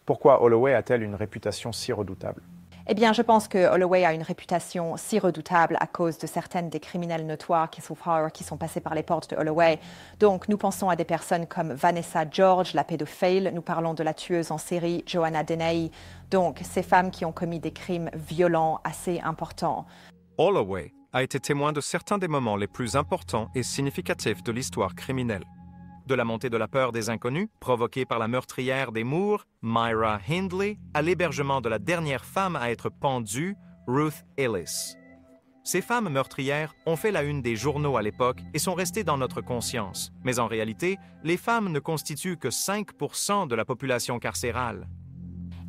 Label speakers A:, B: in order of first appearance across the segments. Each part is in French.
A: Pourquoi Holloway a-t-elle une réputation si redoutable?
B: Eh bien, je pense que Holloway a une réputation si redoutable à cause de certaines des criminels notoires qui sont passés par les portes de Holloway. Donc, nous pensons à des personnes comme Vanessa George, la pédophile. Nous parlons de la tueuse en série Joanna Dennehy. Donc, ces femmes qui ont commis des crimes violents assez importants.
C: Holloway a été témoin de certains des moments les plus importants et significatifs de l'histoire criminelle. De la montée de la peur des inconnus, provoquée par la meurtrière des Moore, Myra Hindley, à l'hébergement de la dernière femme à être pendue, Ruth Ellis. Ces femmes meurtrières ont fait la une des journaux à l'époque et sont restées dans notre conscience. Mais en réalité, les femmes ne constituent que 5% de la population carcérale.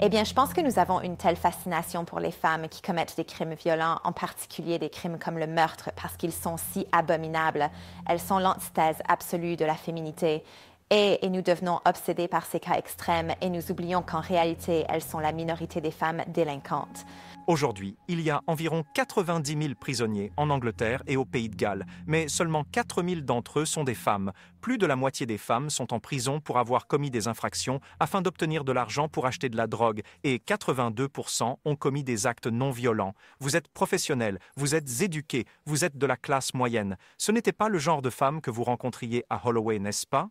B: Eh bien, je pense que nous avons une telle fascination pour les femmes qui commettent des crimes violents, en particulier des crimes comme le meurtre, parce qu'ils sont si abominables. Elles sont l'antithèse absolue de la féminité. Et nous devenons obsédés par ces cas extrêmes et nous oublions qu'en réalité, elles sont la minorité des femmes délinquantes.
C: Aujourd'hui, il y a environ 90 000 prisonniers en Angleterre et au Pays de Galles, mais seulement 4 000 d'entre eux sont des femmes. Plus de la moitié des femmes sont en prison pour avoir commis des infractions afin d'obtenir de l'argent pour acheter de la drogue et 82% ont commis des actes non violents. Vous êtes professionnel, vous êtes éduqué, vous êtes de la classe moyenne. Ce n'était pas le genre de femme que vous rencontriez à Holloway, n'est-ce pas?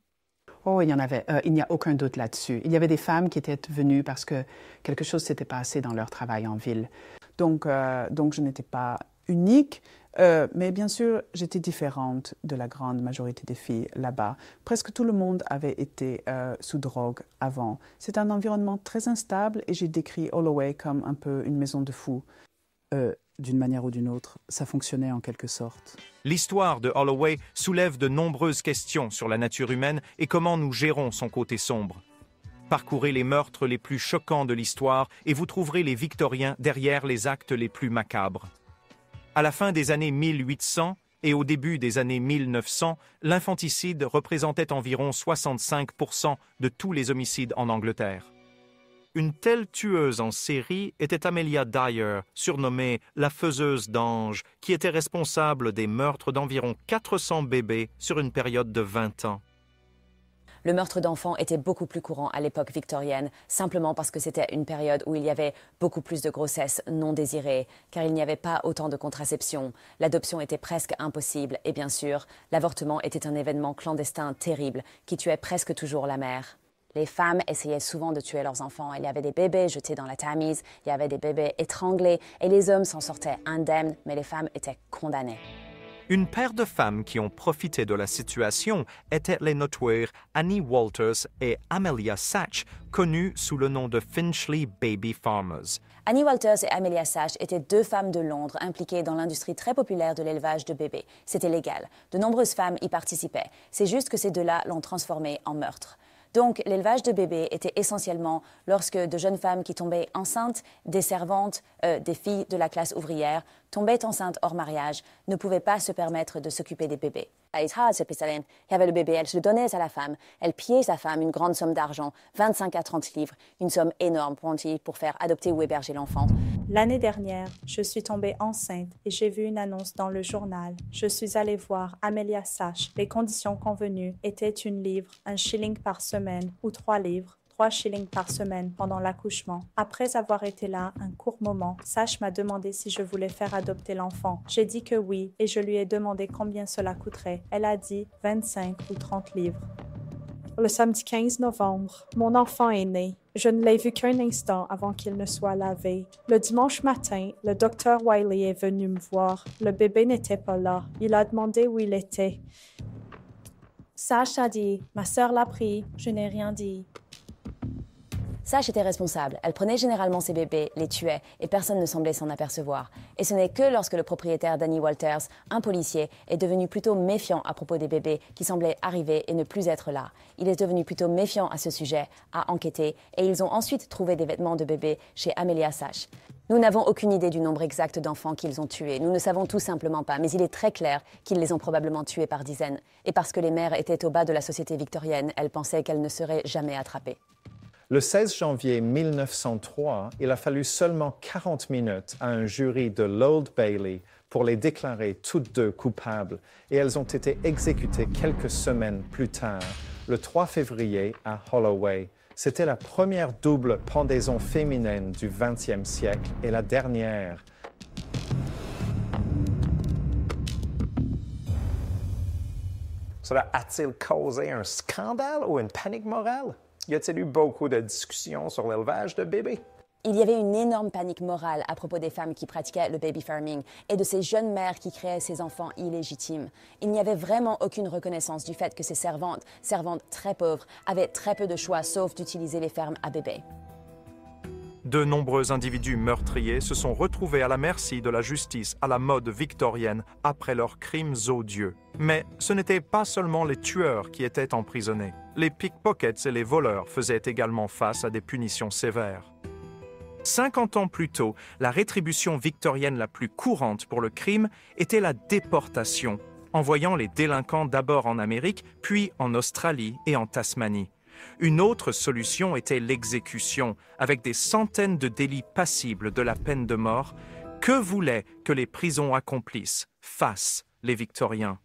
D: Oh, il y en avait. Il n'y a aucun doute là-dessus. Il y avait des femmes qui étaient venues parce que quelque chose s'était passé dans leur travail en ville. Donc je n'étais pas unique, mais bien sûr, j'étais différente de la grande majorité des filles là-bas. Presque tout le monde avait été sous drogue avant. C'est un environnement très instable et j'ai décrit Holloway comme un peu une maison de fous. D'une manière ou d'une autre, ça fonctionnait en quelque sorte.
C: L'histoire de Holloway soulève de nombreuses questions sur la nature humaine et comment nous gérons son côté sombre. Parcourez les meurtres les plus choquants de l'histoire et vous trouverez les Victoriens derrière les actes les plus macabres. À la fin des années 1800 et au début des années 1900, l'infanticide représentait environ 65% de tous les homicides en Angleterre. Une telle tueuse en série était Amelia Dyer, surnommée la faiseuse d'anges, qui était responsable des meurtres d'environ 400 bébés sur une période de 20 ans.
E: Le meurtre d'enfants était beaucoup plus courant à l'époque victorienne, simplement parce que c'était une période où il y avait beaucoup plus de grossesses non désirées, car il n'y avait pas autant de contraception. L'adoption était presque impossible et bien sûr, l'avortement était un événement clandestin terrible qui tuait presque toujours la mère. Les femmes essayaient souvent de tuer leurs enfants. Il y avait des bébés jetés dans la Tamise, il y avait des bébés étranglés et les hommes s'en sortaient indemnes, mais les femmes étaient condamnées.
C: Une paire de femmes qui ont profité de la situation étaient les notoires Annie Walters et Amelia Sachs, connues sous le nom de Finchley Baby Farmers.
E: Annie Walters et Amelia Sachs étaient deux femmes de Londres impliquées dans l'industrie très populaire de l'élevage de bébés. C'était légal. De nombreuses femmes y participaient. C'est juste que ces deux-là l'ont transformé en meurtre. Donc, l'élevage de bébés était essentiellement lorsque de jeunes femmes qui tombaient enceintes, des servantes, des filles de la classe ouvrière, tombaient enceintes hors mariage, ne pouvaient pas se permettre de s'occuper des bébés. Il y avait le bébé, elle se le donnait à la femme. Elle pillait sa femme une grande somme d'argent, 25 à 30 livres, une somme énorme pour faire adopter ou héberger l'enfant.
F: L'année dernière, je suis tombée enceinte et j'ai vu une annonce dans le journal. Je suis allée voir Amelia Sachs. Les conditions convenues étaient une livre, un shilling par semaine ou 3 livres. 3 shillings par semaine pendant l'accouchement. Après avoir été là un court moment, Sachs m'a demandé si je voulais faire adopter l'enfant. J'ai dit que oui et je lui ai demandé combien cela coûterait. Elle a dit 25 ou 30 livres. Le samedi 15 novembre, mon enfant est né. Je ne l'ai vu qu'un instant avant qu'il ne soit lavé. Le dimanche matin, le docteur Wiley est venu me voir. Le bébé n'était pas là. Il a demandé où il était. Sachs a dit « Ma sœur l'a pris. » Je n'ai rien dit.
E: Sachs était responsable. Elle prenait généralement ses bébés, les tuait, et personne ne semblait s'en apercevoir. Et ce n'est que lorsque le propriétaire d'Annie Walters, un policier, est devenu plutôt méfiant à propos des bébés qui semblaient arriver et ne plus être là. Il est devenu plutôt méfiant à ce sujet, a enquêté, et ils ont ensuite trouvé des vêtements de bébé chez Amelia Sachs. Nous n'avons aucune idée du nombre exact d'enfants qu'ils ont tués. Nous ne savons tout simplement pas, mais il est très clair qu'ils les ont probablement tués par dizaines. Et parce que les mères étaient au bas de la société victorienne, elles pensaient qu'elles ne seraient jamais attrapées.
A: Le 16 janvier 1903, il a fallu seulement 40 minutes à un jury de l'Old Bailey pour les déclarer toutes deux coupables et elles ont été exécutées quelques semaines plus tard, le 3 février à Holloway, C'était la première double pendaison féminine du 20e siècle et la dernière.
G: Cela a-t-il causé un scandale ou une panique morale? Y a-t-il eu beaucoup de discussions sur l'élevage de bébés?
E: Il y avait une énorme panique morale à propos des femmes qui pratiquaient le baby farming et de ces jeunes mères qui créaient ces enfants illégitimes. Il n'y avait vraiment aucune reconnaissance du fait que ces servantes très pauvres, avaient très peu de choix sauf d'utiliser les fermes à bébés.
C: De nombreux individus meurtriers se sont retrouvés à la merci de la justice à la mode victorienne après leurs crimes odieux. Mais ce n'étaient pas seulement les tueurs qui étaient emprisonnés. Les pickpockets et les voleurs faisaient également face à des punitions sévères. 50 ans plus tôt, la rétribution victorienne la plus courante pour le crime était la déportation, envoyant les délinquants d'abord en Amérique, puis en Australie et en Tasmanie. Une autre solution était l'exécution, avec des centaines de délits passibles de la peine de mort. Que voulaient que les prisons accomplissent face les Victoriens?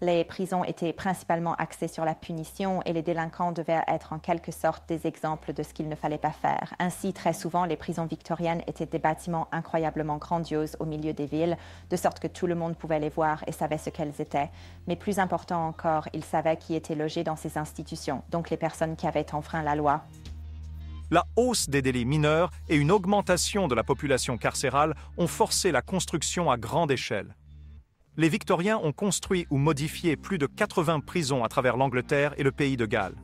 B: Les prisons étaient principalement axées sur la punition et les délinquants devaient être en quelque sorte des exemples de ce qu'il ne fallait pas faire. Ainsi, très souvent, les prisons victoriennes étaient des bâtiments incroyablement grandioses au milieu des villes, de sorte que tout le monde pouvait les voir et savait ce qu'elles étaient. Mais plus important encore, ils savaient qui était logé dans ces institutions, donc les personnes qui avaient enfreint la loi.
C: La hausse des délits mineurs et une augmentation de la population carcérale ont forcé la construction à grande échelle. Les Victoriens ont construit ou modifié plus de 80 prisons à travers l'Angleterre et le pays de Galles.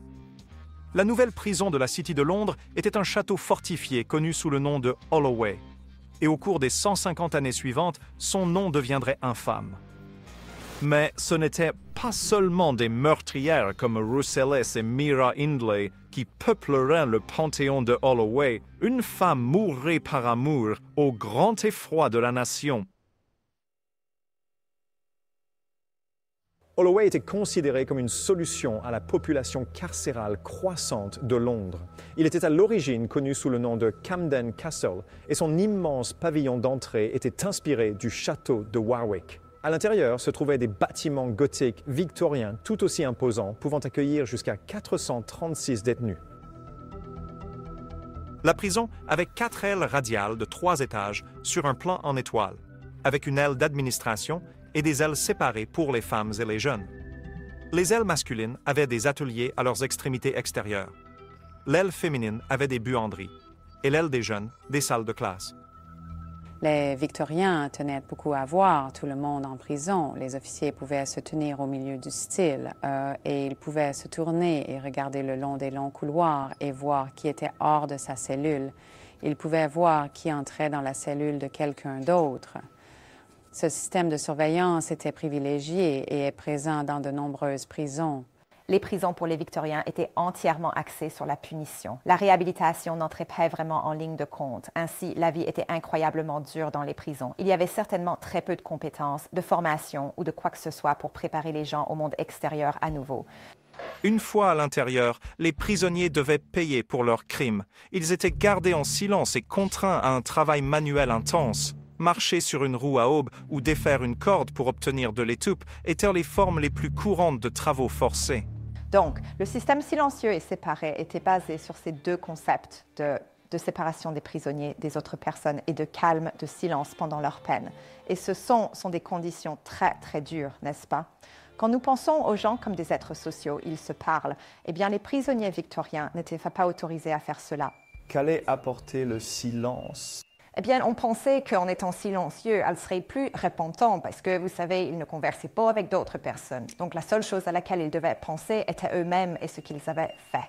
C: La nouvelle prison de la City de Londres était un château fortifié connu sous le nom de Holloway. Et au cours des 150 années suivantes, son nom deviendrait infâme. Mais ce n'étaient pas seulement des meurtrières comme Ruth Ellis et Myra Hindley qui peupleraient le panthéon de Holloway. Une femme mourrait par amour au grand effroi de la nation.
A: Holloway était considéré comme une solution à la population carcérale croissante de Londres. Il était à l'origine connu sous le nom de Camden Castle et son immense pavillon d'entrée était inspiré du château de Warwick. À l'intérieur se trouvaient des bâtiments gothiques victoriens tout aussi imposants, pouvant accueillir jusqu'à 436 détenus.
C: La prison avait 4 ailes radiales de 3 étages sur un plan en étoile, avec une aile d'administration et des ailes séparées pour les femmes et les jeunes. Les ailes masculines avaient des ateliers à leurs extrémités extérieures. L'aile féminine avait des buanderies et l'aile des jeunes, des salles de classe.
H: Les Victoriens tenaient beaucoup à voir tout le monde en prison. Les officiers pouvaient se tenir au milieu du style et ils pouvaient se tourner et regarder le long des longs couloirs et voir qui était hors de sa cellule. Ils pouvaient voir qui entrait dans la cellule de quelqu'un d'autre. Ce système de surveillance était privilégié et est présent dans de nombreuses prisons.
B: Les prisons pour les Victoriens étaient entièrement axées sur la punition. La réhabilitation n'entrait pas vraiment en ligne de compte. Ainsi, la vie était incroyablement dure dans les prisons. Il y avait certainement très peu de compétences, de formation ou de quoi que ce soit pour préparer les gens au monde extérieur à nouveau.
C: Une fois à l'intérieur, les prisonniers devaient payer pour leurs crimes. Ils étaient gardés en silence et contraints à un travail manuel intense. Marcher sur une roue à aube ou défaire une corde pour obtenir de l'étoupe étaient les formes les plus courantes de travaux forcés.
B: Donc, le système silencieux et séparé était basé sur ces deux concepts de séparation des prisonniers des autres personnes et de calme, de silence pendant leur peine. Et ce sont des conditions très, très dures, n'est-ce pas? Quand nous pensons aux gens comme des êtres sociaux, ils se parlent, eh bien les prisonniers victoriens n'étaient pas autorisés à faire cela.
I: Qu'allait apporter le silence?
B: Eh bien, on pensait qu'en étant silencieux, elle serait plus repentant parce que, vous savez, ils ne conversaient pas avec d'autres personnes. Donc, la seule chose à laquelle ils devaient penser était eux-mêmes et ce qu'ils avaient fait.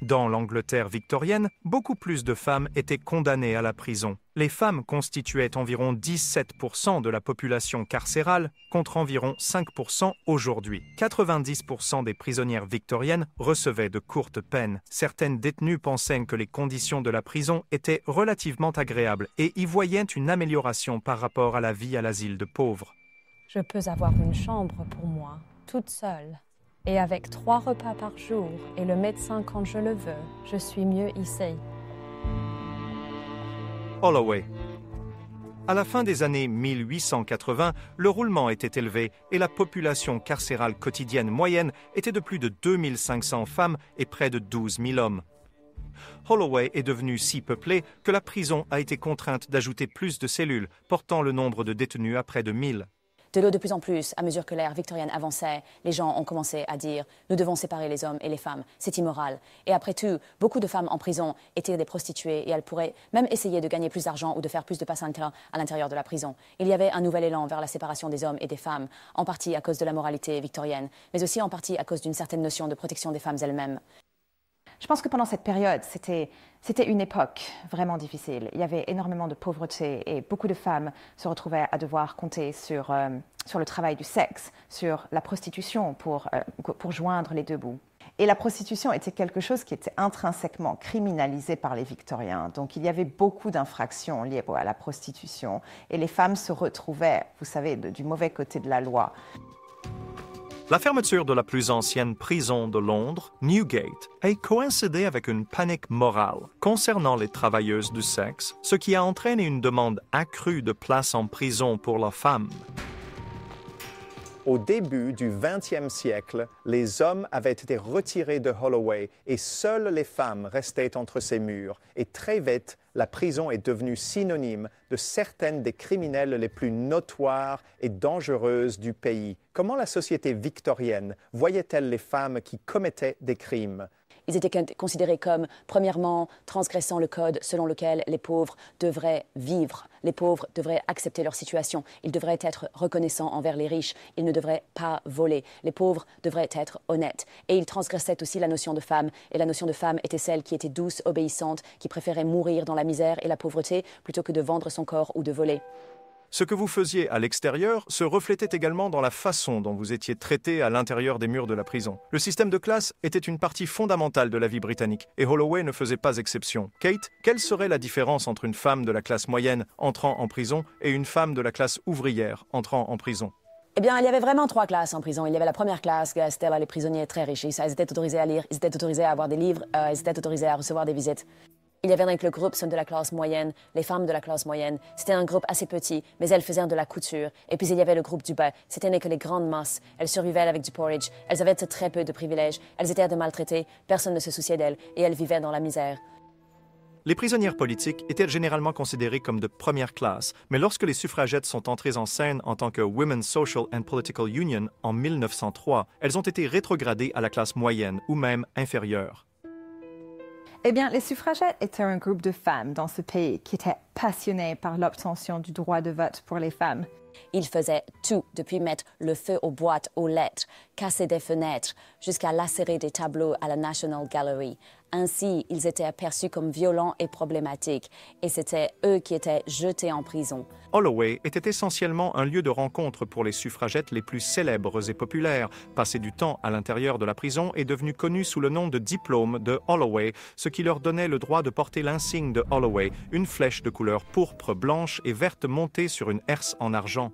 C: Dans l'Angleterre victorienne, beaucoup plus de femmes étaient condamnées à la prison. Les femmes constituaient environ 17% de la population carcérale, contre environ 5% aujourd'hui. 90% des prisonnières victoriennes recevaient de courtes peines. Certaines détenues pensaient que les conditions de la prison étaient relativement agréables et y voyaient une amélioration par rapport à la vie à l'asile de pauvres.
J: Je peux avoir une chambre pour moi, toute seule. Et avec 3 repas par jour et le médecin quand je le veux, je suis mieux ici.
C: Holloway. À la fin des années 1880, le roulement était élevé et la population carcérale quotidienne moyenne était de plus de 2500 femmes et près de 12 000 hommes. Holloway est devenue si peuplée que la prison a été contrainte d'ajouter plus de cellules, portant le nombre de détenus à près de 1000.
E: De plus en plus, à mesure que l'ère victorienne avançait, les gens ont commencé à dire « nous devons séparer les hommes et les femmes, c'est immoral ». Et après tout, beaucoup de femmes en prison étaient des prostituées et elles pourraient même essayer de gagner plus d'argent ou de faire plus de passants à l'intérieur de la prison. Il y avait un nouvel élan vers la séparation des hommes et des femmes, en partie à cause de la moralité victorienne, mais aussi en partie à cause d'une certaine notion de protection des femmes elles-mêmes.
B: Je pense que pendant cette période, c'était une époque vraiment difficile. Il y avait énormément de pauvreté et beaucoup de femmes se retrouvaient à devoir compter sur le travail du sexe, sur la prostitution pour joindre les deux bouts. Et la prostitution était quelque chose qui était intrinsèquement criminalisé par les Victoriens. Donc il y avait beaucoup d'infractions liées à la prostitution et les femmes se retrouvaient, vous savez, du mauvais côté de la loi.
C: La fermeture de la plus ancienne prison de Londres, Newgate, a coïncidé avec une panique morale concernant les travailleuses du sexe, ce qui a entraîné une demande accrue de places en prison pour la femme.
A: Au début du XXe siècle, les hommes avaient été retirés de Holloway et seules les femmes restaient entre ces murs. Et très vite, la prison est devenue synonyme de certaines des criminels les plus notoires et dangereuses du pays. Comment la société victorienne voyait-elle les femmes qui commettaient des crimes?
E: Ils étaient considérés comme, premièrement, transgressant le code selon lequel les pauvres devraient vivre. Les pauvres devraient accepter leur situation. Ils devraient être reconnaissants envers les riches. Ils ne devraient pas voler. Les pauvres devraient être honnêtes. Et ils transgressaient aussi la notion de femme. Et la notion de femme était celle qui était douce, obéissante, qui préférait mourir dans la misère et la pauvreté plutôt que de vendre son corps ou de voler.
C: Ce que vous faisiez à l'extérieur se reflétait également dans la façon dont vous étiez traité à l'intérieur des murs de la prison. Le système de classe était une partie fondamentale de la vie britannique, et Holloway ne faisait pas exception. Kate, quelle serait la différence entre une femme de la classe moyenne entrant en prison et une femme de la classe ouvrière entrant en prison?
E: Eh bien, il y avait vraiment 3 classes en prison. Il y avait la première classe, c'était les prisonniers très riches. Ils étaient autorisés à lire, ils étaient autorisés à avoir des livres, ils étaient autorisés à recevoir des visites. Il y avait donc le groupe de la classe moyenne, les femmes de la classe moyenne. C'était un groupe assez petit, mais elles faisaient de la couture. Et puis il y avait le groupe du bas. C'était que les grandes masses. Elles survivaient avec du porridge. Elles avaient très peu de privilèges. Elles étaient maltraitées. Personne ne se souciait d'elles. Et elles vivaient dans la misère.
C: Les prisonnières politiques étaient généralement considérées comme de première classe, mais lorsque les suffragettes sont entrées en scène en tant que Women's Social and Political Union en 1903, elles ont été rétrogradées à la classe moyenne ou même inférieure.
B: Eh bien, les suffragettes étaient un groupe de femmes dans ce pays qui étaient passionnées par l'obtention du droit de vote pour les femmes.
E: Ils faisaient tout, depuis mettre le feu aux boîtes aux lettres, casser des fenêtres, jusqu'à lacérer des tableaux à la National Gallery. Ainsi, ils étaient aperçus comme violents et problématiques, et c'était eux qui étaient jetés en prison.
C: Holloway était essentiellement un lieu de rencontre pour les suffragettes les plus célèbres et populaires. Passer du temps à l'intérieur de la prison est devenu connu sous le nom de diplôme de Holloway, ce qui leur donnait le droit de porter l'insigne de Holloway, une flèche de couleur pourpre, blanche et verte montée sur une herse en argent.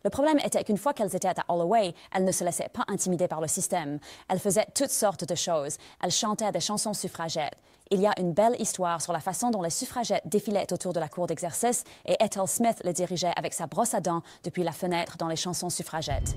E: Le problème était qu'une fois qu'elles étaient à Holloway, elles ne se laissaient pas intimider par le système. Elles faisaient toutes sortes de choses. Elles chantaient des chansons suffragettes. Il y a une belle histoire sur la façon dont les suffragettes défilaient autour de la cour d'exercice et Ethel Smith les dirigeait avec sa brosse à dents depuis la fenêtre dans les chansons suffragettes.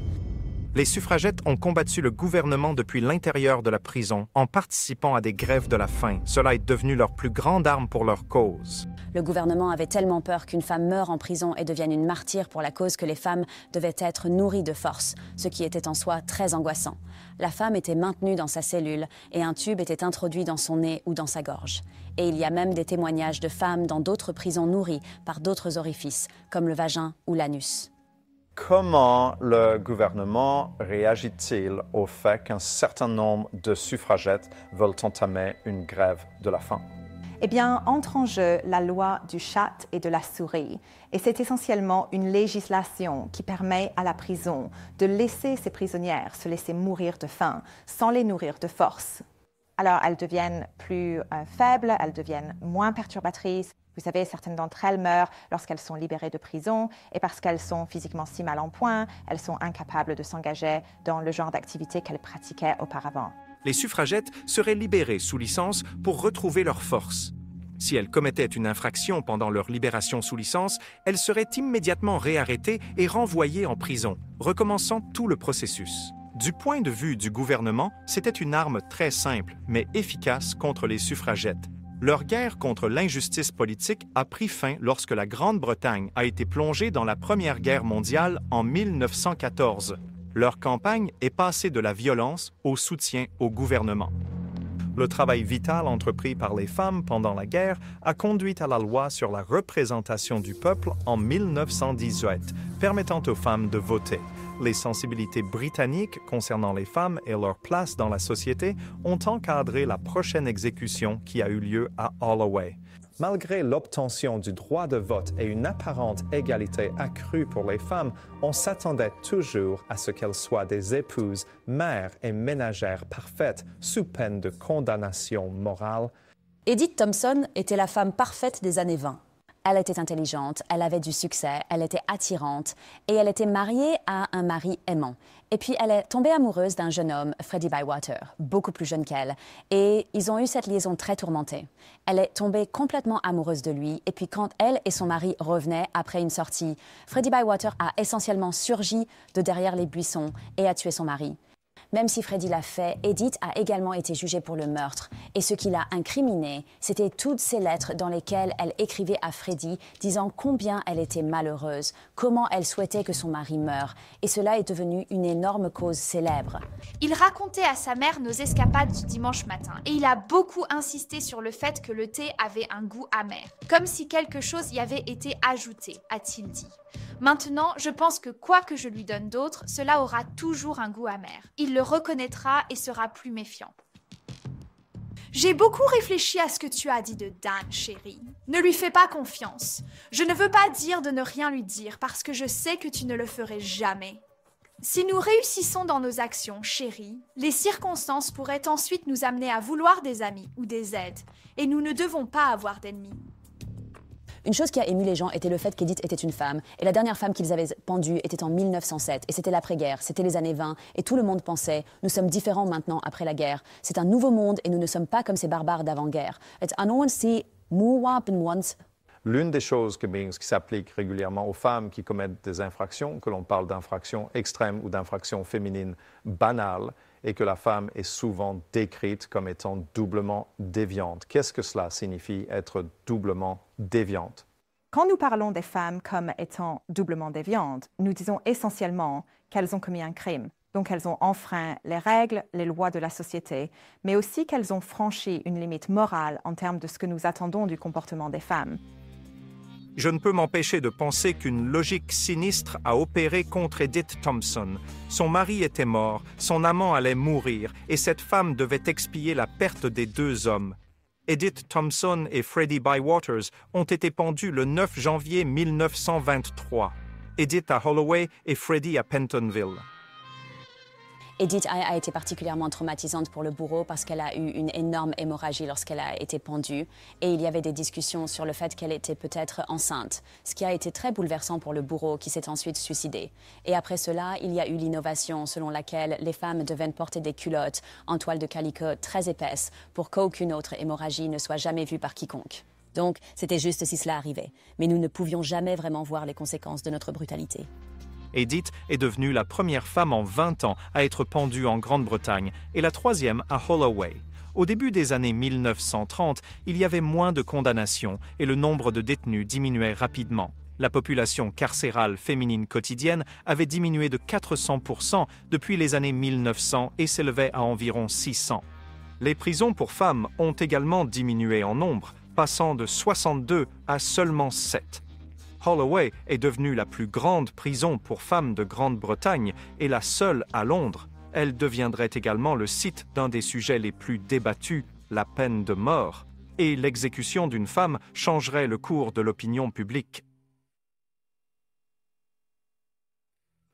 C: Les suffragettes ont combattu le gouvernement depuis l'intérieur de la prison en participant à des grèves de la faim. Cela est devenu leur plus grande arme pour leur cause.
E: Le gouvernement avait tellement peur qu'une femme meure en prison et devienne une martyre pour la cause que les femmes devaient être nourries de force, ce qui était en soi très angoissant. La femme était maintenue dans sa cellule et un tube était introduit dans son nez ou dans sa gorge. Et il y a même des témoignages de femmes dans d'autres prisons nourries par d'autres orifices, comme le vagin ou l'anus.
I: Comment le gouvernement réagit-il au fait qu'un certain nombre de suffragettes veulent entamer une grève de la faim?
B: Eh bien, entre en jeu la loi du chat et de la souris. Et c'est essentiellement une législation qui permet à la prison de laisser ses prisonnières se laisser mourir de faim sans les nourrir de force. Alors, elles deviennent plus faibles, elles deviennent moins perturbatrices. Vous savez, certaines d'entre elles meurent lorsqu'elles sont libérées de prison et parce qu'elles sont physiquement si mal en point, elles sont incapables de s'engager dans le genre d'activité qu'elles pratiquaient auparavant.
C: Les suffragettes seraient libérées sous licence pour retrouver leur force. Si elles commettaient une infraction pendant leur libération sous licence, elles seraient immédiatement réarrêtées et renvoyées en prison, recommençant tout le processus. Du point de vue du gouvernement, c'était une arme très simple, mais efficace contre les suffragettes. Leur guerre contre l'injustice politique a pris fin lorsque la Grande-Bretagne a été plongée dans la Première Guerre mondiale en 1914. Leur campagne est passée de la violence au soutien au gouvernement. Le travail vital entrepris par les femmes pendant la guerre a conduit à la loi sur la représentation du peuple en 1918, permettant aux femmes de voter. Les sensibilités britanniques concernant les femmes et leur place dans la société ont encadré la prochaine exécution qui a eu lieu à Holloway.
A: Malgré l'obtention du droit de vote et une apparente égalité accrue pour les femmes, on s'attendait toujours à ce qu'elles soient des épouses, mères et ménagères parfaites, sous peine de condamnation morale.
E: Edith Thompson était la femme parfaite des années 20. Elle était intelligente, elle avait du succès, elle était attirante et elle était mariée à un mari aimant. Et puis elle est tombée amoureuse d'un jeune homme, Freddie Bywater, beaucoup plus jeune qu'elle. Et ils ont eu cette liaison très tourmentée. Elle est tombée complètement amoureuse de lui. Et puis quand elle et son mari revenaient après une sortie, Freddie Bywater a essentiellement surgi de derrière les buissons et a tué son mari. Même si Freddie l'a fait, Edith a également été jugée pour le meurtre. Et ce qui l'a incriminée, c'était toutes ces lettres dans lesquelles elle écrivait à Freddie, disant combien elle était malheureuse, comment elle souhaitait que son mari meure. Et cela est devenu une énorme cause célèbre.
K: Il racontait à sa mère nos escapades du dimanche matin. Et il a beaucoup insisté sur le fait que le thé avait un goût amer. Comme si quelque chose y avait été ajouté, a-t-il dit. Maintenant, je pense que quoi que je lui donne d'autre, cela aura toujours un goût amer. Il le reconnaîtra et sera plus méfiant. J'ai beaucoup réfléchi à ce que tu as dit de Dan, chérie. Ne lui fais pas confiance. Je ne veux pas dire de ne rien lui dire parce que je sais que tu ne le ferais jamais. Si nous réussissons dans nos actions, chérie, les circonstances pourraient ensuite nous amener à vouloir des amis ou des aides, et nous ne devons pas avoir d'ennemis.
E: Une chose qui a ému les gens était le fait qu'Edith était une femme. Et la dernière femme qu'ils avaient pendue était en 1907. Et c'était l'après-guerre, c'était les années 20. Et tout le monde pensait, nous sommes différents maintenant après la guerre. C'est un nouveau monde et nous ne sommes pas comme ces barbares d'avant-guerre.
I: L'une des choses qui s'applique régulièrement aux femmes qui commettent des infractions, que l'on parle d'infractions extrêmes ou d'infractions féminines banales, et que la femme est souvent décrite comme étant doublement déviante. Qu'est-ce que cela signifie être doublement déviante?
B: Quand nous parlons des femmes comme étant doublement déviantes, nous disons essentiellement qu'elles ont commis un crime. Donc elles ont enfreint les règles, les lois de la société, mais aussi qu'elles ont franchi une limite morale en termes de ce que nous attendons du comportement des femmes.
C: Je ne peux m'empêcher de penser qu'une logique sinistre a opéré contre Edith Thompson. Son mari était mort, son amant allait mourir, et cette femme devait expier la perte des deux hommes. Edith Thompson et Freddie Bywater ont été pendus le 9 janvier 1923. Edith à Holloway et Freddie à Pentonville.
E: Edith a été particulièrement traumatisante pour le bourreau parce qu'elle a eu une énorme hémorragie lorsqu'elle a été pendue. Et il y avait des discussions sur le fait qu'elle était peut-être enceinte, ce qui a été très bouleversant pour le bourreau qui s'est ensuite suicidé. Et après cela, il y a eu l'innovation selon laquelle les femmes devaient porter des culottes en toile de calicot très épaisse pour qu'aucune autre hémorragie ne soit jamais vue par quiconque. Donc, c'était juste si cela arrivait. Mais nous ne pouvions jamais vraiment voir les conséquences de notre brutalité.
C: Edith est devenue la première femme en 20 ans à être pendue en Grande-Bretagne et la troisième à Holloway. Au début des années 1930, il y avait moins de condamnations et le nombre de détenus diminuait rapidement. La population carcérale féminine quotidienne avait diminué de 400% depuis les années 1900 et s'élevait à environ 600. Les prisons pour femmes ont également diminué en nombre, passant de 62 à seulement 7. Holloway est devenue la plus grande prison pour femmes de Grande-Bretagne et la seule à Londres. Elle deviendrait également le site d'un des sujets les plus débattus, la peine de mort. Et l'exécution d'une femme changerait le cours de l'opinion publique.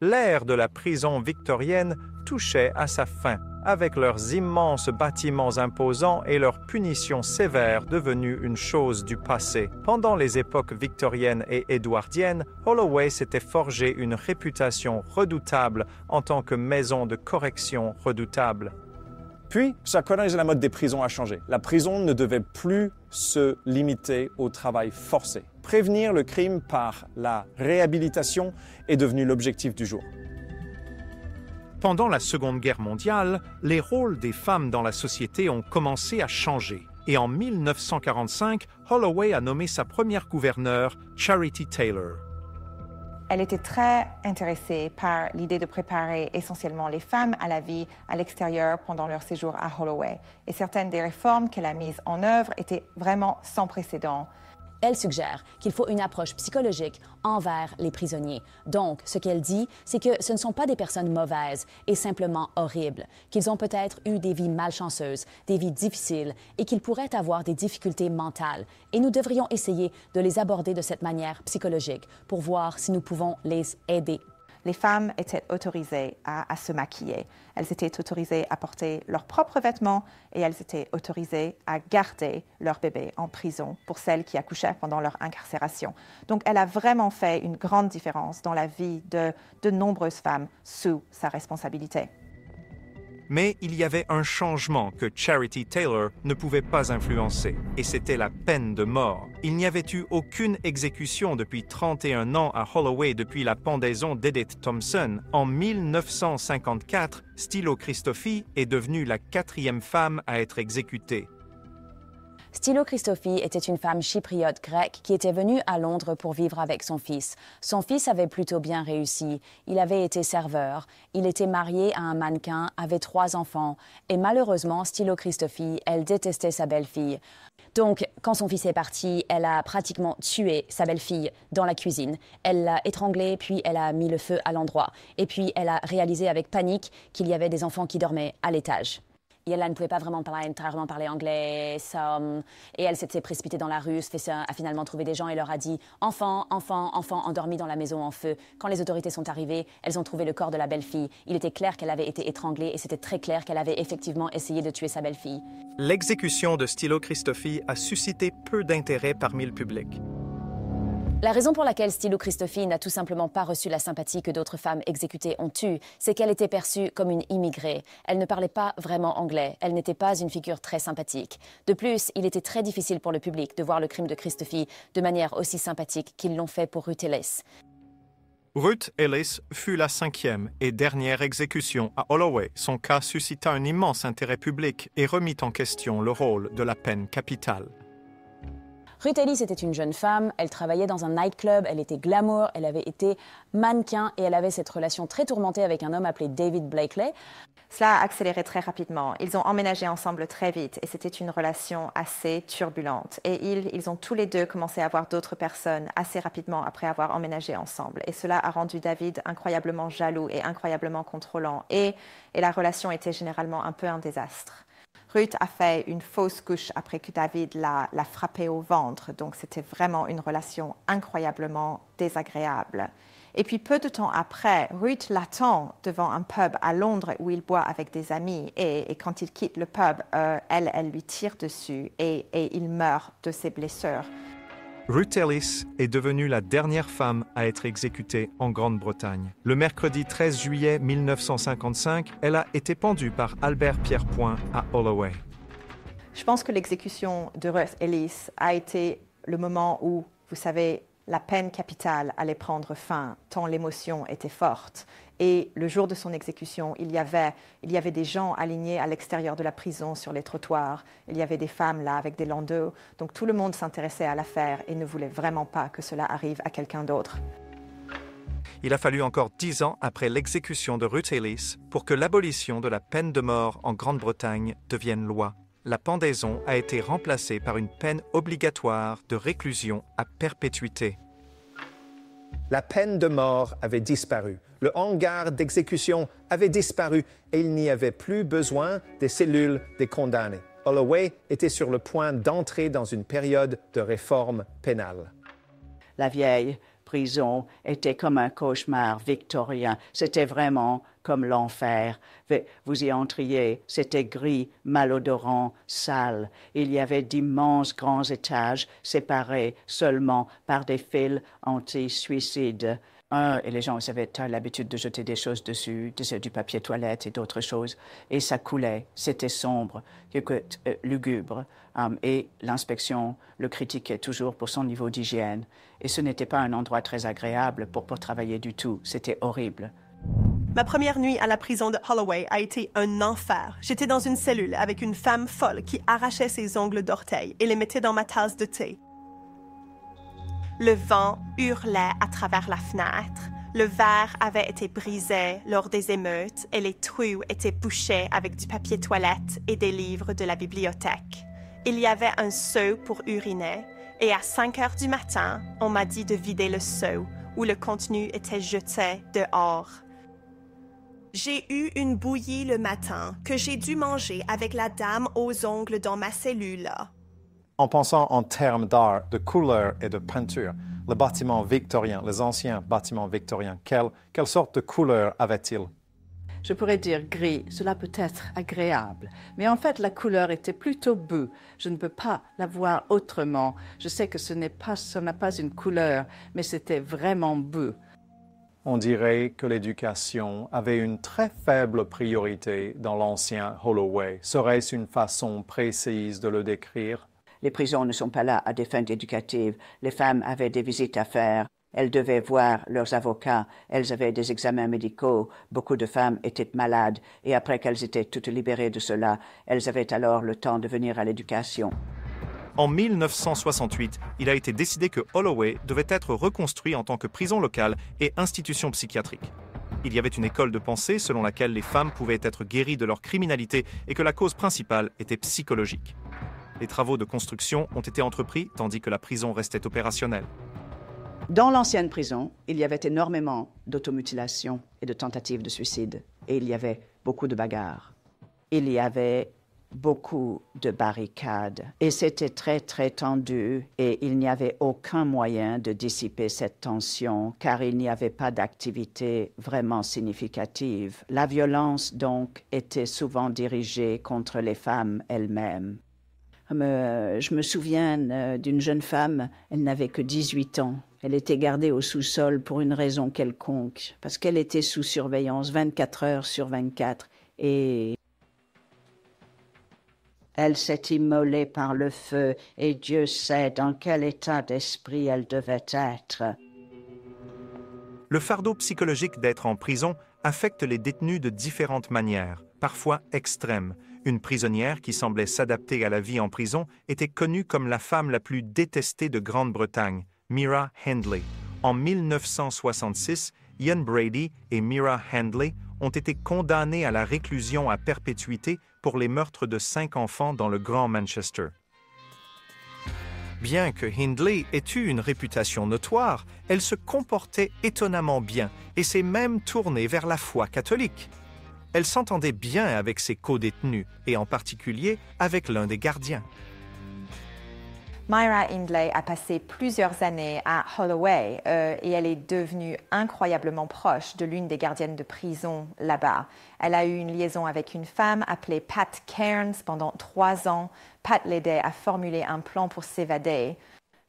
C: L'ère de la prison victorienne touchait à sa fin, avec leurs immenses bâtiments imposants et leurs punitions sévères devenues une chose du passé. Pendant les époques victoriennes et édouardiennes, Holloway s'était forgé une réputation redoutable en tant que maison de correction redoutable.
A: Puis, ça connaissait la mode des prisons a changé. La prison ne devait plus se limiter au travail forcé. Prévenir le crime par la réhabilitation est devenu l'objectif du jour.
C: Pendant la Seconde Guerre mondiale, les rôles des femmes dans la société ont commencé à changer. Et en 1945, Holloway a nommé sa première gouverneure, Charity Taylor.
B: Elle était très intéressée par l'idée de préparer essentiellement les femmes à la vie à l'extérieur pendant leur séjour à Holloway. Et certaines des réformes qu'elle a mises en œuvre étaient vraiment sans précédent.
E: Elle suggère qu'il faut une approche psychologique envers les prisonniers. Donc, ce qu'elle dit, c'est que ce ne sont pas des personnes mauvaises et simplement horribles, qu'ils ont peut-être eu des vies malchanceuses, des vies difficiles et qu'ils pourraient avoir des difficultés mentales. Et nous devrions essayer de les aborder de cette manière psychologique pour voir si nous pouvons les aider.
B: Les femmes étaient autorisées à se maquiller. Elles étaient autorisées à porter leurs propres vêtements et elles étaient autorisées à garder leur bébé en prison pour celles qui accouchaient pendant leur incarcération. Donc elle a vraiment fait une grande différence dans la vie de nombreuses femmes sous sa responsabilité.
C: Mais il y avait un changement que Charity Taylor ne pouvait pas influencer, et c'était la peine de mort. Il n'y avait eu aucune exécution depuis 31 ans à Holloway depuis la pendaison d'Edith Thompson. En 1954, Stylo Christofi est devenue la 4e femme à être exécutée.
E: Stylo Christofi était une femme chypriote grecque qui était venue à Londres pour vivre avec son fils. Son fils avait plutôt bien réussi. Il avait été serveur. Il était marié à un mannequin, avait 3 enfants. Et malheureusement, Stylo Christofi, elle détestait sa belle-fille. Donc, quand son fils est parti, elle a pratiquement tué sa belle-fille dans la cuisine. Elle l'a étranglée, puis elle a mis le feu à l'endroit. Et puis, elle a réalisé avec panique qu'il y avait des enfants qui dormaient à l'étage. Et elle ne pouvait pas vraiment parler anglais, et elle s'était précipitée dans la rue, a finalement trouvé des gens et leur a dit « Enfants, enfants, enfants endormis dans la maison en feu ». Quand les autorités sont arrivées, elles ont trouvé le corps de la belle-fille. Il était clair qu'elle avait été étranglée et c'était très clair qu'elle avait effectivement essayé de tuer sa belle-fille.
C: L'exécution de Stylo Christofi a suscité peu d'intérêt parmi le public.
E: La raison pour laquelle Stylo Christofi n'a tout simplement pas reçu la sympathie que d'autres femmes exécutées ont eue, c'est qu'elle était perçue comme une immigrée. Elle ne parlait pas vraiment anglais. Elle n'était pas une figure très sympathique. De plus, il était très difficile pour le public de voir le crime de Christofi de manière aussi sympathique qu'ils l'ont fait pour Ruth Ellis.
C: Ruth Ellis fut la 5e et dernière exécution à Holloway. Son cas suscita un immense intérêt public et remit en question le rôle de la peine capitale.
E: Ruth Ellis était une jeune femme, elle travaillait dans un nightclub, elle était glamour, elle avait été mannequin et elle avait cette relation très tourmentée avec un homme appelé David Blakely.
B: Cela a accéléré très rapidement. Ils ont emménagé ensemble très vite et c'était une relation assez turbulente. Et ils ont tous les deux commencé à voir d'autres personnes assez rapidement après avoir emménagé ensemble. Et cela a rendu David incroyablement jaloux et incroyablement contrôlant. Et la relation était généralement un peu un désastre. Ruth a fait une fausse couche après que David l'a frappé au ventre. Donc, c'était vraiment une relation incroyablement désagréable. Et puis, peu de temps après, Ruth l'attend devant un pub à Londres où il boit avec des amis. Et quand il quitte le pub, elle lui tire dessus et il meurt de ses blessures.
C: Ruth Ellis est devenue la dernière femme à être exécutée en Grande-Bretagne. Le mercredi 13 juillet 1955, elle a été pendue par Albert Pierrepoint à Holloway.
B: Je pense que l'exécution de Ruth Ellis a été le moment où, vous savez, la peine capitale allait prendre fin, tant l'émotion était forte. Et le jour de son exécution, il y avait des gens alignés à l'extérieur de la prison sur les trottoirs. Il y avait des femmes là avec des landaux. Donc tout le monde s'intéressait à l'affaire et ne voulait vraiment pas que cela arrive à quelqu'un d'autre.
C: Il a fallu encore 10 ans après l'exécution de Ruth Ellis pour que l'abolition de la peine de mort en Grande-Bretagne devienne loi. La pendaison a été remplacée par une peine obligatoire de réclusion à perpétuité.
A: La peine de mort avait disparu. Le hangar d'exécution avait disparu et il n'y avait plus besoin des cellules des condamnés. Holloway était sur le point d'entrer dans une période de réforme pénale.
L: La vieille prison était comme un cauchemar victorien. C'était vraiment comme l'enfer. Vous y entriez, c'était gris, malodorant, sale. Il y avait d'immenses grands étages séparés seulement par des fils anti-suicide. Et les gens avaient l'habitude de jeter des choses dessus, du papier toilette et d'autres choses. Et ça coulait, c'était sombre, lugubre. Et l'inspection le critiquait toujours pour son niveau d'hygiène. Et ce n'était pas un endroit très agréable pour travailler du tout. C'était horrible.
M: Ma première nuit à la prison de Holloway a été un enfer. J'étais dans une cellule avec une femme folle qui arrachait ses ongles d'orteil et les mettait dans ma tasse de thé. Le vent hurlait à travers la fenêtre. Le verre avait été brisé lors des émeutes et les trous étaient bouchés avec du papier toilette et des livres de la bibliothèque. Il y avait un seau pour uriner et à 5 heures du matin, on m'a dit de vider le seau où le contenu était jeté dehors. J'ai eu une bouillie le matin que j'ai dû manger avec la dame aux ongles dans ma cellule.
I: En pensant en termes d'art, de couleur et de peinture, le bâtiment victorien, les anciens bâtiments victoriens, quelle sorte de couleur avait-il?
L: Je pourrais dire gris, cela peut être agréable. Mais en fait, la couleur était plutôt bleue. Je ne peux pas la voir autrement. Je sais que ce n'a pas une couleur, mais c'était vraiment bleu.
I: On dirait que l'éducation avait une très faible priorité dans l'ancien Holloway. Serait-ce une façon précise de le décrire?
L: Les prisons ne sont pas là à des fins éducatives. Les femmes avaient des visites à faire. Elles devaient voir leurs avocats. Elles avaient des examens médicaux. Beaucoup de femmes étaient malades. Et après qu'elles étaient toutes libérées de cela, elles avaient alors le temps de venir à l'éducation.
C: En 1968, il a été décidé que Holloway devait être reconstruit en tant que prison locale et institution psychiatrique. Il y avait une école de pensée selon laquelle les femmes pouvaient être guéries de leur criminalité et que la cause principale était psychologique. Les travaux de construction ont été entrepris tandis que la prison restait opérationnelle.
L: Dans l'ancienne prison, il y avait énormément d'automutilations et de tentatives de suicide. Et il y avait beaucoup de bagarres. Il y avait beaucoup de barricades. Et c'était très, très tendu. Et il n'y avait aucun moyen de dissiper cette tension, car il n'y avait pas d'activité vraiment significative. La violence, donc, était souvent dirigée contre les femmes elles-mêmes. Je me souviens d'une jeune femme, elle n'avait que 18 ans. Elle était gardée au sous-sol pour une raison quelconque, parce qu'elle était sous surveillance 24 heures sur 24. Et elle s'est immolée par le feu, et Dieu sait dans quel état d'esprit elle devait être.
C: Le fardeau psychologique d'être en prison affecte les détenus de différentes manières, parfois extrêmes. Une prisonnière qui semblait s'adapter à la vie en prison était connue comme la femme la plus détestée de Grande-Bretagne, Mira Hindley. En 1966, Ian Brady et Mira Hindley ont été condamnés à la réclusion à perpétuité pour les meurtres de 5 enfants dans le Grand Manchester. Bien que Hindley ait eu une réputation notoire, elle se comportait étonnamment bien et s'est même tournée vers la foi catholique. Elle s'entendait bien avec ses co-détenus et en particulier avec l'un des gardiens.
B: Myra Hindley a passé plusieurs années à Holloway et elle est devenue incroyablement proche de l'une des gardiennes de prison là-bas. Elle a eu une liaison avec une femme appelée Pat Cairns pendant 3 ans. Pat l'aidait à formuler un plan pour s'évader.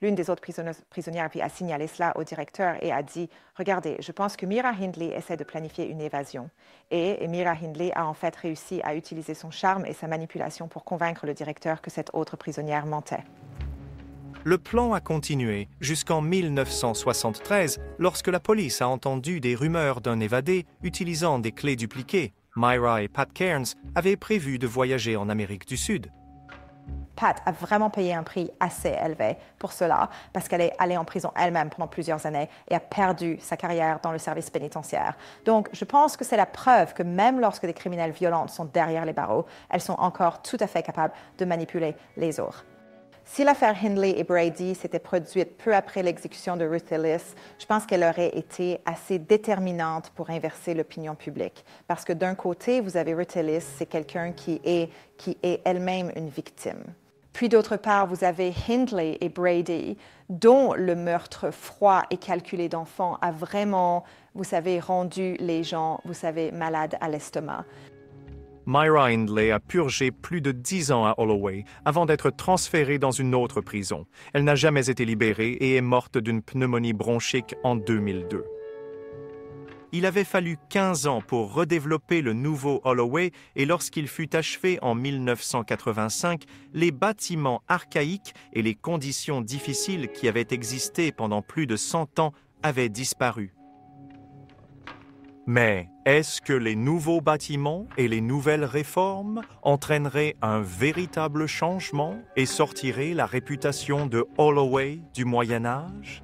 B: L'une des autres prisonnières a signalé cela au directeur et a dit « Regardez, je pense que Myra Hindley essaie de planifier une évasion. » Et Myra Hindley a en fait réussi à utiliser son charme et sa manipulation pour convaincre le directeur que cette autre prisonnière mentait.
C: Le plan a continué jusqu'en 1973, lorsque la police a entendu des rumeurs d'un évadé utilisant des clés dupliquées. Myra et Pat Cairns avaient prévu de voyager en Amérique du Sud.
B: Pat a vraiment payé un prix assez élevé pour cela, parce qu'elle est allée en prison elle-même pendant plusieurs années et a perdu sa carrière dans le service pénitentiaire. Donc, je pense que c'est la preuve que même lorsque des criminels violents sont derrière les barreaux, elles sont encore tout à fait capables de manipuler les autres. Si l'affaire Hindley et Brady s'était produite peu après l'exécution de Ruth Ellis, je pense qu'elle aurait été assez déterminante pour inverser l'opinion publique. Parce que d'un côté, vous avez Ruth Ellis, c'est quelqu'un qui est elle-même une victime. Puis d'autre part, vous avez Hindley et Brady, dont le meurtre froid et calculé d'enfants a vraiment, vous savez, rendu les gens, vous savez, malades à l'estomac.
C: Myra Hindley a purgé plus de 10 ans à Holloway avant d'être transférée dans une autre prison. Elle n'a jamais été libérée et est morte d'une pneumonie bronchique en 2002. Il avait fallu 15 ans pour redévelopper le nouveau Holloway et lorsqu'il fut achevé en 1985, les bâtiments archaïques et les conditions difficiles qui avaient existé pendant plus de 100 ans avaient disparu. Mais est-ce que les nouveaux bâtiments et les nouvelles réformes entraîneraient un véritable changement et sortiraient la réputation de Holloway du Moyen Âge?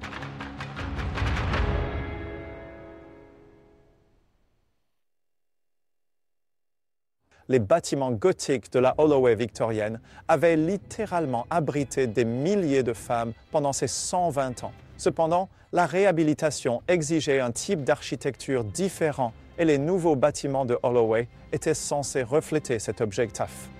A: Les bâtiments gothiques de la Holloway victorienne avaient littéralement abrité des milliers de femmes pendant ces 120 ans. Cependant, la réhabilitation exigeait un type d'architecture différent et les nouveaux bâtiments de Holloway étaient censés refléter cet objectif.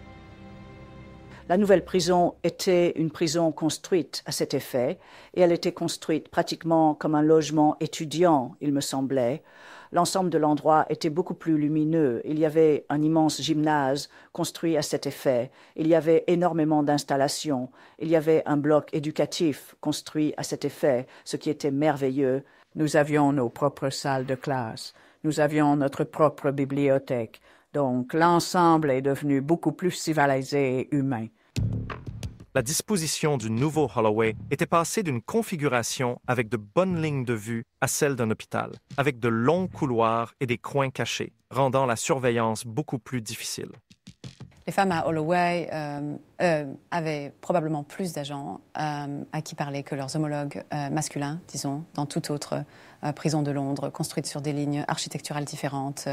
L: La nouvelle prison était une prison construite à cet effet, et elle était construite pratiquement comme un logement étudiant, il me semblait. L'ensemble de l'endroit était beaucoup plus lumineux. Il y avait un immense gymnase construit à cet effet. Il y avait énormément d'installations. Il y avait un bloc éducatif construit à cet effet, ce qui était merveilleux.
N: Nous avions nos propres salles de classe. Nous avions notre propre bibliothèque. Donc, l'ensemble est devenu beaucoup plus civilisé et humain.
C: La disposition du nouveau Holloway était passée d'une configuration avec de bonnes lignes de vue à celle d'un hôpital, avec de longs couloirs et des coins cachés, rendant la surveillance beaucoup plus difficile.
H: Les femmes à Holloway avaient probablement plus d'agents à qui parler que leurs homologues masculins, disons, dans toute autre prison de Londres, construite sur des lignes architecturales différentes.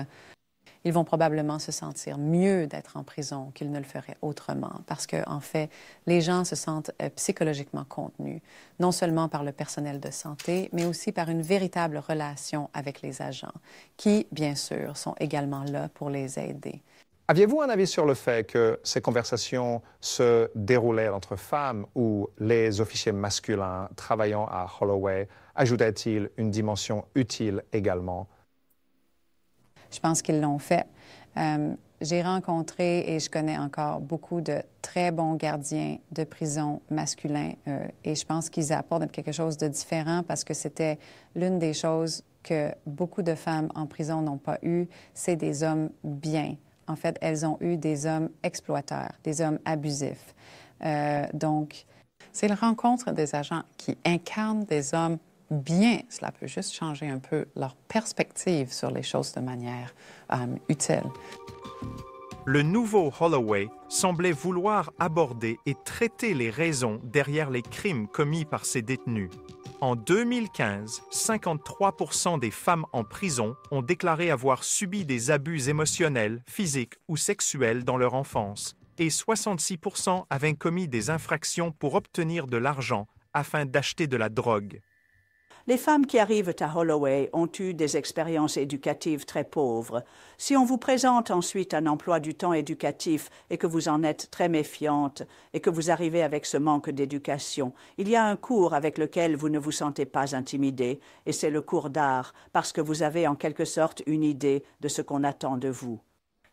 H: Ils vont probablement se sentir mieux d'être en prison qu'ils ne le feraient autrement parce qu'en fait, les gens se sentent psychologiquement contenus, non seulement par le personnel de santé, mais aussi par une véritable relation avec les agents, qui, bien sûr, sont également là pour les aider.
I: Aviez-vous un avis sur le fait que ces conversations se déroulaient entre femmes ou les officiers masculins travaillant à Holloway ajoutaient-ils une dimension utile également?
H: Je pense qu'ils l'ont fait. J'ai rencontré et je connais encore beaucoup de très bons gardiens de prison masculins et je pense qu'ils apportent quelque chose de différent parce que c'était l'une des choses que beaucoup de femmes en prison n'ont pas eu, c'est des hommes bien. En fait, elles ont eu des hommes exploiteurs, des hommes abusifs. Donc, c'est la rencontre des agents qui incarnent des hommes bien. Cela peut juste changer un peu leur perspective sur les choses de manière utile.
C: Le nouveau Holloway semblait vouloir aborder et traiter les raisons derrière les crimes commis par ces détenus. En 2015, 53% des femmes en prison ont déclaré avoir subi des abus émotionnels, physiques ou sexuels dans leur enfance, et 66% avaient commis des infractions pour obtenir de l'argent afin d'acheter de la drogue.
L: Les femmes qui arrivent à Holloway ont eu des expériences éducatives très pauvres. Si on vous présente ensuite un emploi du temps éducatif et que vous en êtes très méfiante et que vous arrivez avec ce manque d'éducation, il y a un cours avec lequel vous ne vous sentez pas intimidée et c'est le cours d'art parce que vous avez en quelque sorte une idée de ce qu'on attend de vous.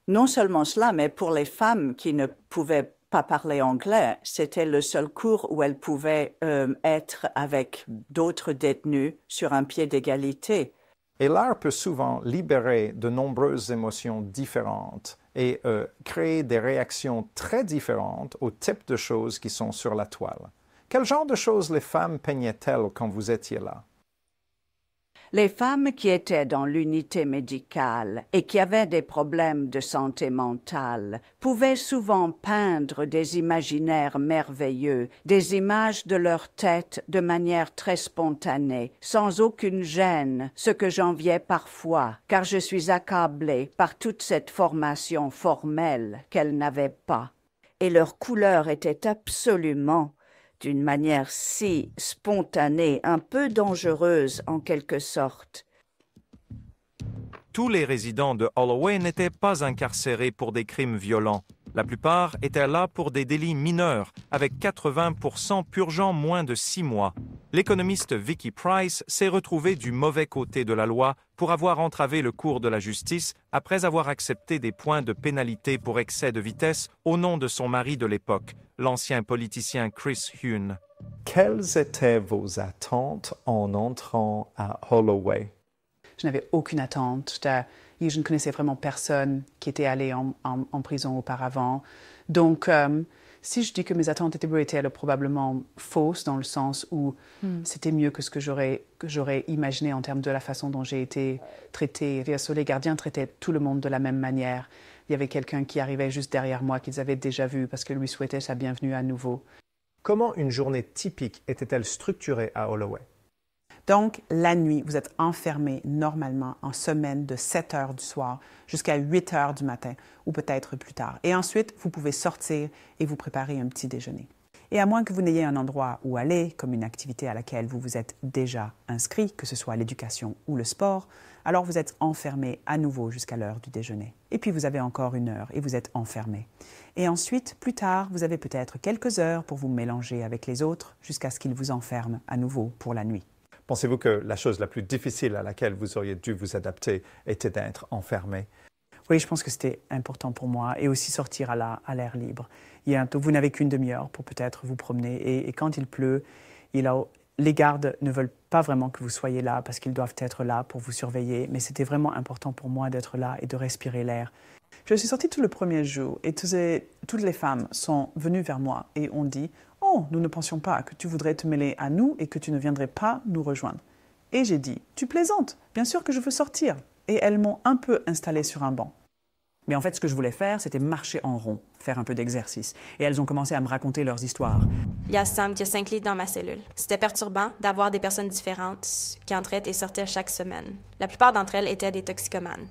L: Non seulement cela, mais pour les femmes qui ne pouvaient pas parler anglais, c'était le seul cours où elles pouvaient être avec d'autres détenus sur un pied d'égalité.
I: Et l'art peut souvent libérer de nombreuses émotions différentes et créer des réactions très différentes au type de choses qui sont sur la toile. Quel genre de choses les femmes peignaient-elles quand vous étiez là?
L: Les femmes qui étaient dans l'unité médicale et qui avaient des problèmes de santé mentale pouvaient souvent peindre des imaginaires merveilleux, des images de leur tête de manière très spontanée, sans aucune gêne, ce que j'enviais parfois, car je suis accablée par toute cette formation formelle qu'elles n'avaient pas. Et leur couleur était absolument d'une manière si spontanée, un peu dangereuse en quelque sorte.
C: Tous les résidents de Holloway n'étaient pas incarcérés pour des crimes violents. La plupart étaient là pour des délits mineurs, avec 80% purgeant moins de 6 mois. L'économiste Vicky Price s'est retrouvée du mauvais côté de la loi pour avoir entravé le cours de la justice après avoir accepté des points de pénalité pour excès de vitesse au nom de son mari de l'époque, l'ancien politicien Chris Huhne.
A: Quelles étaient vos attentes en entrant à Holloway?
D: Je n'avais aucune attente. Je ne connaissais vraiment personne qui était allé en prison auparavant. Donc, si je dis que mes attentes étaient probablement fausses, dans le sens où c'était mieux que ce que j'aurais imaginé en termes de la façon dont j'ai été traitée. Les gardiens traitaient tout le monde de la même manière. Il y avait quelqu'un qui arrivait juste derrière moi qu'ils avaient déjà vu parce que lui souhaitait sa bienvenue à nouveau.
A: Comment une journée typique était-elle structurée à Holloway?
D: Donc, la nuit, vous êtes enfermé normalement en semaine de 7 heures du soir jusqu'à 8 heures du matin ou peut-être plus tard. Et ensuite, vous pouvez sortir et vous préparer un petit déjeuner. Et à moins que vous n'ayez un endroit où aller, comme une activité à laquelle vous vous êtes déjà inscrit, que ce soit l'éducation ou le sport, alors vous êtes enfermé à nouveau jusqu'à l'heure du déjeuner. Et puis vous avez encore 1 heure et vous êtes enfermé. Et ensuite, plus tard, vous avez peut-être quelques heures pour vous mélanger avec les autres jusqu'à ce qu'ils vous enferment à nouveau pour la nuit.
A: Pensez-vous que la chose la plus difficile à laquelle vous auriez dû vous adapter était d'être enfermé?
D: Oui, je pense que c'était important pour moi et aussi sortir à l'air libre. Vous n'avez qu'une demi-heure pour peut-être vous promener et quand il pleut, les gardes ne veulent pas vraiment que vous soyez là parce qu'ils doivent être là pour vous surveiller, mais c'était vraiment important pour moi d'être là et de respirer l'air. Je suis sortie tout le premier jour et toutes les femmes sont venues vers moi et ont dit « Oh, nous ne pensions pas que tu voudrais te mêler à nous et que tu ne viendrais pas nous rejoindre. » Et j'ai dit « Tu plaisantes, bien sûr que je veux sortir. » Et elles m'ont un peu installée sur un banc. Mais en fait, ce que je voulais faire, c'était marcher en rond, faire un peu d'exercice. Et elles ont commencé à me raconter leurs histoires.
O: Il y a 5 lits dans ma cellule. C'était perturbant d'avoir des personnes différentes qui entraient et sortaient chaque semaine. La plupart d'entre elles étaient des toxicomanes.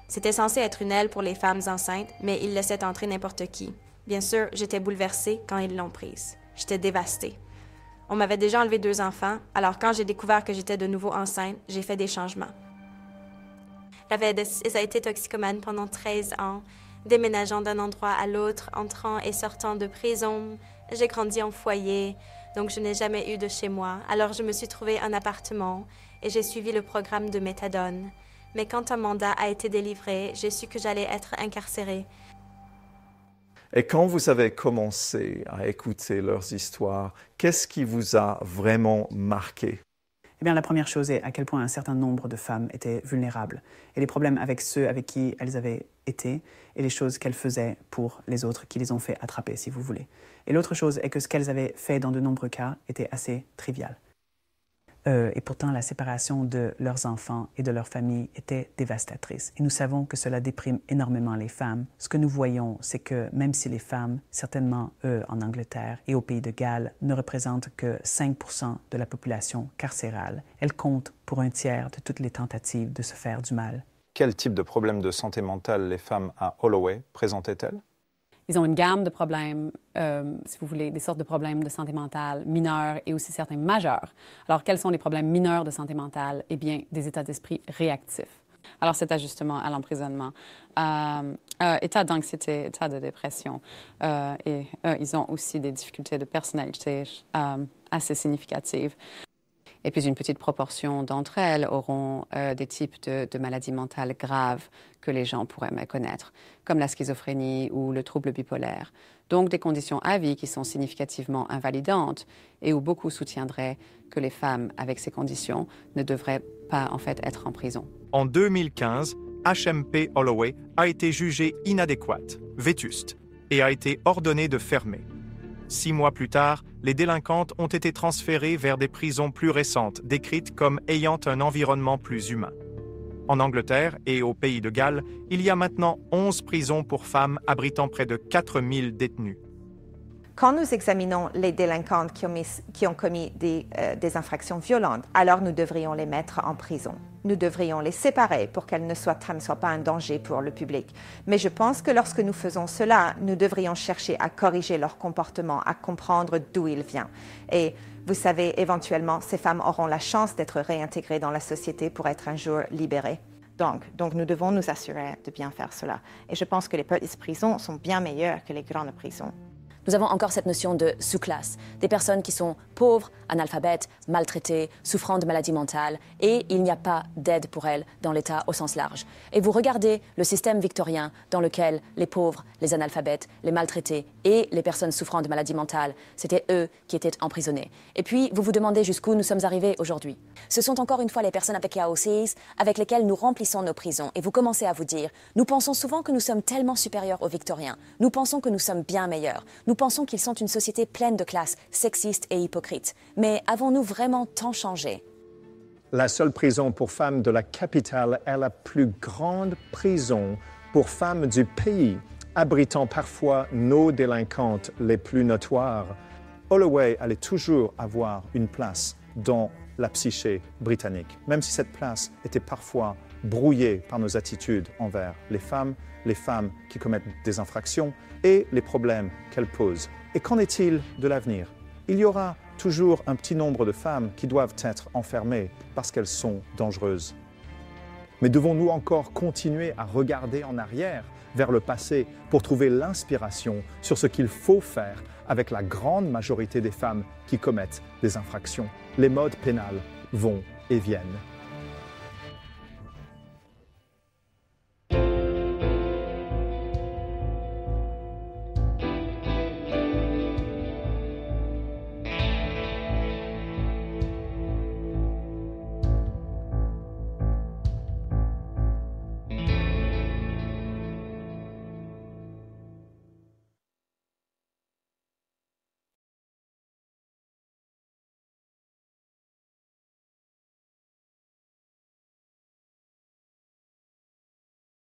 O: C'était censé être une aile pour les femmes enceintes, mais ils laissaient entrer n'importe qui. Bien sûr, j'étais bouleversée quand ils l'ont prise. J'étais dévastée. On m'avait déjà enlevé 2 enfants, alors quand j'ai découvert que j'étais de nouveau enceinte, j'ai fait des changements. J'avais été toxicomane pendant 13 ans, déménageant d'un endroit à l'autre, entrant et sortant de prison. J'ai grandi en foyer, donc je n'ai jamais eu de chez moi. Alors je me suis trouvé un appartement et j'ai suivi le programme de méthadone. Mais quand un mandat a été délivré, j'ai su que j'allais être incarcérée.
I: Et quand vous avez commencé à écouter leurs histoires, qu'est-ce qui vous a vraiment marqué?
D: Eh bien, la première chose est à quel point un certain nombre de femmes étaient vulnérables et les problèmes avec ceux avec qui elles avaient été et les choses qu'elles faisaient pour les autres qui les ont fait attraper, si vous voulez. Et l'autre chose est que ce qu'elles avaient fait dans de nombreux cas était assez trivial. Et pourtant, la séparation de leurs enfants et de leur famille était dévastatrice. Et nous savons que cela déprime énormément les femmes. Ce que nous voyons, c'est que même si les femmes, certainement en Angleterre et au pays de Galles, ne représentent que 5% de la population carcérale, elles comptent pour 1/3 de toutes les tentatives de se faire du mal.
I: Quel type de problèmes de santé mentale les femmes à Holloway présentaient-elles?
H: Ils ont une gamme de problèmes, si vous voulez, des sortes de problèmes de santé mentale mineurs et aussi certains majeurs. Alors, quels sont les problèmes mineurs de santé mentale? Eh bien, des états d'esprit réactifs. Alors, cet ajustement à l'emprisonnement, état d'anxiété, état de dépression, et ils ont aussi des difficultés de personnalité assez significatives. Et puis, une petite proportion d'entre elles auront des types de maladies mentales graves que les gens pourraient méconnaître, comme la schizophrénie ou le trouble bipolaire. Donc, des conditions à vie qui sont significativement invalidantes et où beaucoup soutiendraient que les femmes avec ces conditions ne devraient pas, en fait, être en prison.
C: En 2015, HMP Holloway a été jugée inadéquate, vétuste, et a été ordonnée de fermer. 6 mois plus tard, les délinquantes ont été transférées vers des prisons plus récentes, décrites comme ayant un environnement plus humain. En Angleterre et au pays de Galles, il y a maintenant 11 prisons pour femmes abritant près de 4000 détenus.
B: Quand nous examinons les délinquantes qui ont commis des infractions violentes, alors nous devrions les mettre en prison. Nous devrions les séparer pour qu'elles ne soient pas un danger pour le public. Mais je pense que lorsque nous faisons cela, nous devrions chercher à corriger leur comportement, à comprendre d'où il vient. Et vous savez, éventuellement, ces femmes auront la chance d'être réintégrées dans la société pour être un jour libérées. Donc nous devons nous assurer de bien faire cela. Et je pense que les petites prisons sont bien meilleures que les grandes prisons.
E: Nous avons encore cette notion de sous-classe, des personnes qui sont pauvres, analphabètes, maltraitées, souffrant de maladies mentales, et il n'y a pas d'aide pour elles dans l'État au sens large. Et vous regardez le système victorien dans lequel les pauvres, les analphabètes, les maltraités et les personnes souffrant de maladies mentales, c'était eux qui étaient emprisonnés. Et puis, vous vous demandez jusqu'où nous sommes arrivés aujourd'hui. Ce sont encore une fois les personnes avec AOCs avec lesquelles nous remplissons nos prisons. Et vous commencez à vous dire, nous pensons souvent que nous sommes tellement supérieurs aux victoriens. Nous pensons que nous sommes bien meilleurs. Nous pensons qu'ils sont une société pleine de classes, sexistes et hypocrites. Mais avons-nous vraiment tant changé?
A: La seule prison pour femmes de la capitale est la plus grande prison pour femmes du pays, abritant parfois nos délinquantes les plus notoires. Holloway allait toujours avoir une place dans la psyché britannique, même si cette place était parfois brouillée par nos attitudes envers les femmes qui commettent des infractions et les problèmes qu'elles posent. Et qu'en est-il de l'avenir? Il y aura toujours un petit nombre de femmes qui doivent être enfermées parce qu'elles sont dangereuses. Mais devons-nous encore continuer à regarder en arrière, vers le passé, pour trouver l'inspiration sur ce qu'il faut faire avec la grande majorité des femmes qui commettent des infractions? Les modes pénales vont et viennent.